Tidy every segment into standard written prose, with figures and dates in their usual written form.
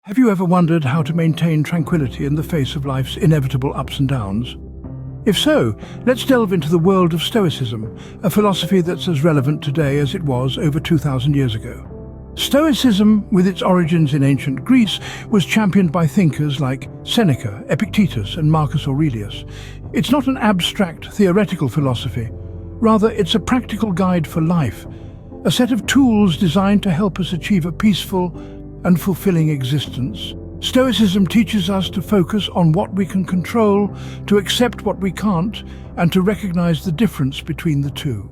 Have you ever wondered how to maintain tranquility in the face of life's inevitable ups and downs? If so, let's delve into the world of Stoicism, a philosophy that's as relevant today as it was over 2,000 years ago. Stoicism, with its origins in ancient Greece, was championed by thinkers like Seneca, Epictetus, and Marcus Aurelius. It's not an abstract, theoretical philosophy. Rather, it's a practical guide for life, a set of tools designed to help us achieve a peaceful and fulfilling existence. Stoicism teaches us to focus on what we can control, to accept what we can't, and to recognize the difference between the two.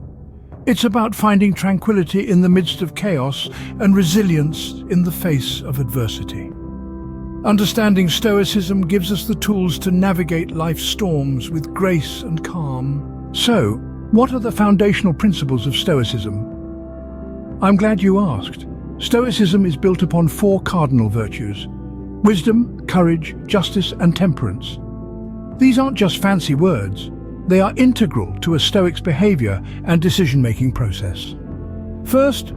It's about finding tranquility in the midst of chaos and resilience in the face of adversity. Understanding Stoicism gives us the tools to navigate life's storms with grace and calm. So, what are the foundational principles of Stoicism? I'm glad you asked. Stoicism is built upon four cardinal virtues: wisdom, courage, justice, and temperance. These aren't just fancy words. They are integral to a Stoic's behavior and decision-making process. First,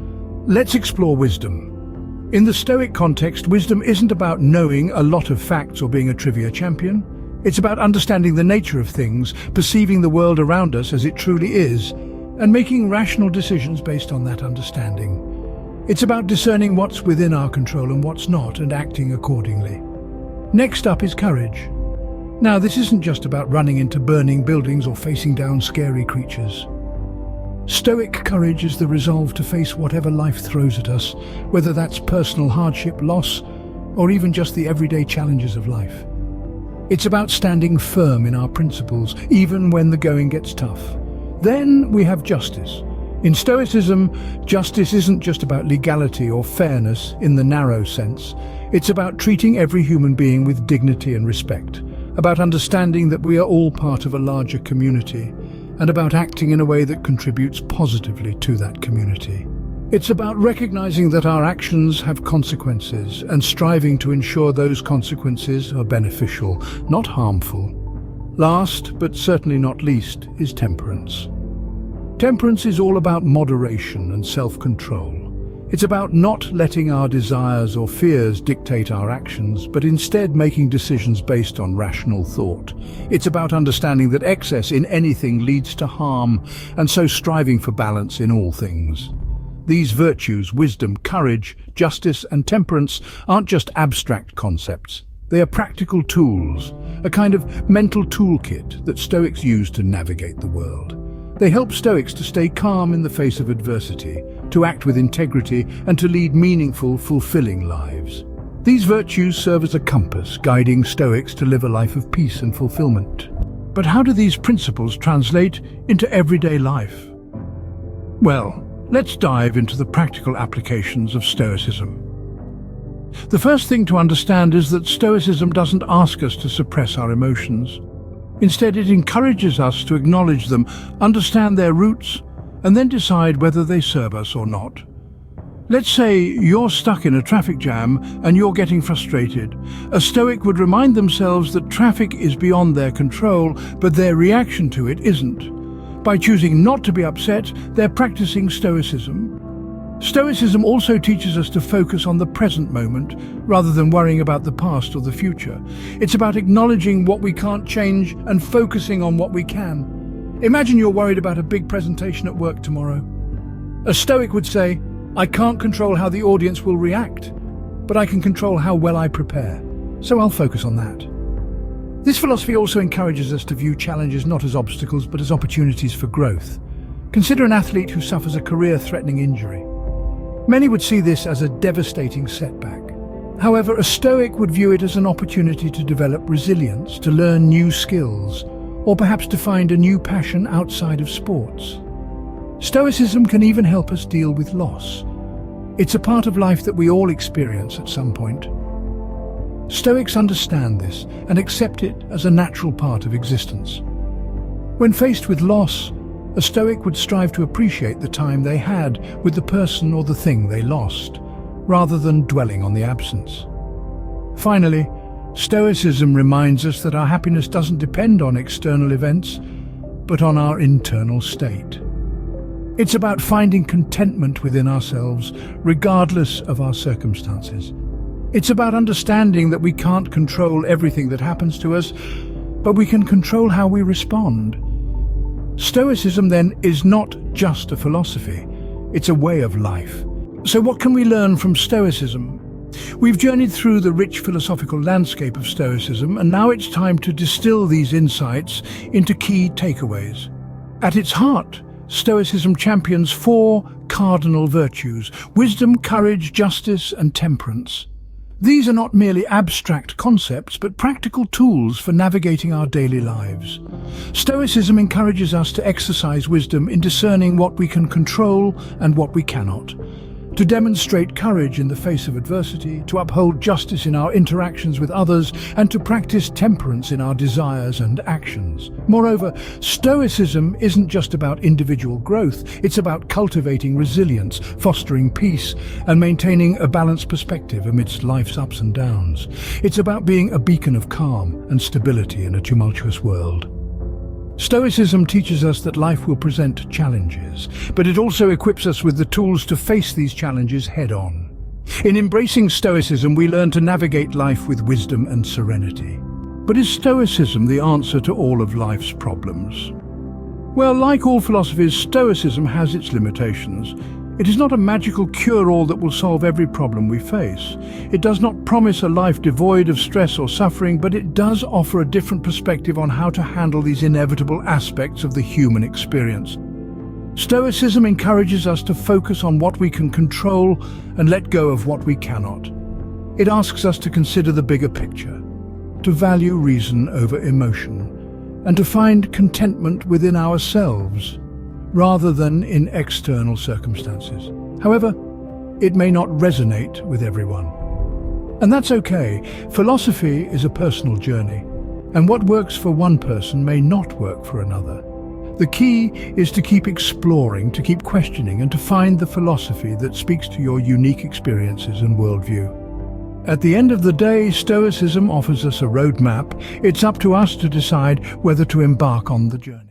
let's explore wisdom. In the Stoic context, wisdom isn't about knowing a lot of facts or being a trivia champion. It's about understanding the nature of things, perceiving the world around us as it truly is, and making rational decisions based on that understanding. It's about discerning what's within our control and what's not, and acting accordingly. Next up is courage. Now, this isn't just about running into burning buildings or facing down scary creatures. Stoic courage is the resolve to face whatever life throws at us, whether that's personal hardship, loss, or even just the everyday challenges of life. It's about standing firm in our principles, even when the going gets tough. Then we have justice. In Stoicism, justice isn't just about legality or fairness in the narrow sense. It's about treating every human being with dignity and respect, about understanding that we are all part of a larger community, and about acting in a way that contributes positively to that community. It's about recognizing that our actions have consequences and striving to ensure those consequences are beneficial, not harmful. Last, but certainly not least, is temperance. Temperance is all about moderation and self-control. It's about not letting our desires or fears dictate our actions, but instead making decisions based on rational thought. It's about understanding that excess in anything leads to harm, and so striving for balance in all things. These virtues, wisdom, courage, justice, and temperance, aren't just abstract concepts. They are practical tools, a kind of mental toolkit that Stoics use to navigate the world. They help Stoics to stay calm in the face of adversity, to act with integrity, and to lead meaningful, fulfilling lives. These virtues serve as a compass, guiding Stoics to live a life of peace and fulfillment. But how do these principles translate into everyday life? Well, let's dive into the practical applications of Stoicism. The first thing to understand is that Stoicism doesn't ask us to suppress our emotions. Instead, it encourages us to acknowledge them, understand their roots, and then decide whether they serve us or not. Let's say you're stuck in a traffic jam and you're getting frustrated. A Stoic would remind themselves that traffic is beyond their control, but their reaction to it isn't. By choosing not to be upset, they're practicing Stoicism. Stoicism also teaches us to focus on the present moment rather than worrying about the past or the future. It's about acknowledging what we can't change and focusing on what we can. Imagine you're worried about a big presentation at work tomorrow. A Stoic would say, "I can't control how the audience will react, but I can control how well I prepare. So I'll focus on that." This philosophy also encourages us to view challenges not as obstacles but as opportunities for growth. Consider an athlete who suffers a career-threatening injury. Many would see this as a devastating setback. However, a Stoic would view it as an opportunity to develop resilience, to learn new skills, or perhaps to find a new passion outside of sports. Stoicism can even help us deal with loss. It's a part of life that we all experience at some point. Stoics understand this and accept it as a natural part of existence. When faced with loss, a Stoic would strive to appreciate the time they had with the person or the thing they lost, rather than dwelling on the absence. Finally, Stoicism reminds us that our happiness doesn't depend on external events, but on our internal state. It's about finding contentment within ourselves, regardless of our circumstances. It's about understanding that we can't control everything that happens to us, but we can control how we respond. Stoicism, then, is not just a philosophy. It's a way of life. So what can we learn from Stoicism? We've journeyed through the rich philosophical landscape of Stoicism, and now it's time to distill these insights into key takeaways. At its heart, Stoicism champions 4 cardinal virtues: wisdom, courage, justice, and temperance. These are not merely abstract concepts, but practical tools for navigating our daily lives. Stoicism encourages us to exercise wisdom in discerning what we can control and what we cannot, to demonstrate courage in the face of adversity, to uphold justice in our interactions with others, and to practice temperance in our desires and actions. Moreover, Stoicism isn't just about individual growth, it's about cultivating resilience, fostering peace, and maintaining a balanced perspective amidst life's ups and downs. It's about being a beacon of calm and stability in a tumultuous world. Stoicism teaches us that life will present challenges, but it also equips us with the tools to face these challenges head-on. In embracing Stoicism, we learn to navigate life with wisdom and serenity. But is Stoicism the answer to all of life's problems? Well, like all philosophies, Stoicism has its limitations. It is not a magical cure-all that will solve every problem we face. It does not promise a life devoid of stress or suffering, but it does offer a different perspective on how to handle these inevitable aspects of the human experience. Stoicism encourages us to focus on what we can control and let go of what we cannot. It asks us to consider the bigger picture, to value reason over emotion, and to find contentment within ourselves, rather than in external circumstances. However, it may not resonate with everyone. And that's okay. Philosophy is a personal journey, and what works for one person may not work for another. The key is to keep exploring, to keep questioning, and to find the philosophy that speaks to your unique experiences and worldview. At the end of the day, Stoicism offers us a roadmap. It's up to us to decide whether to embark on the journey.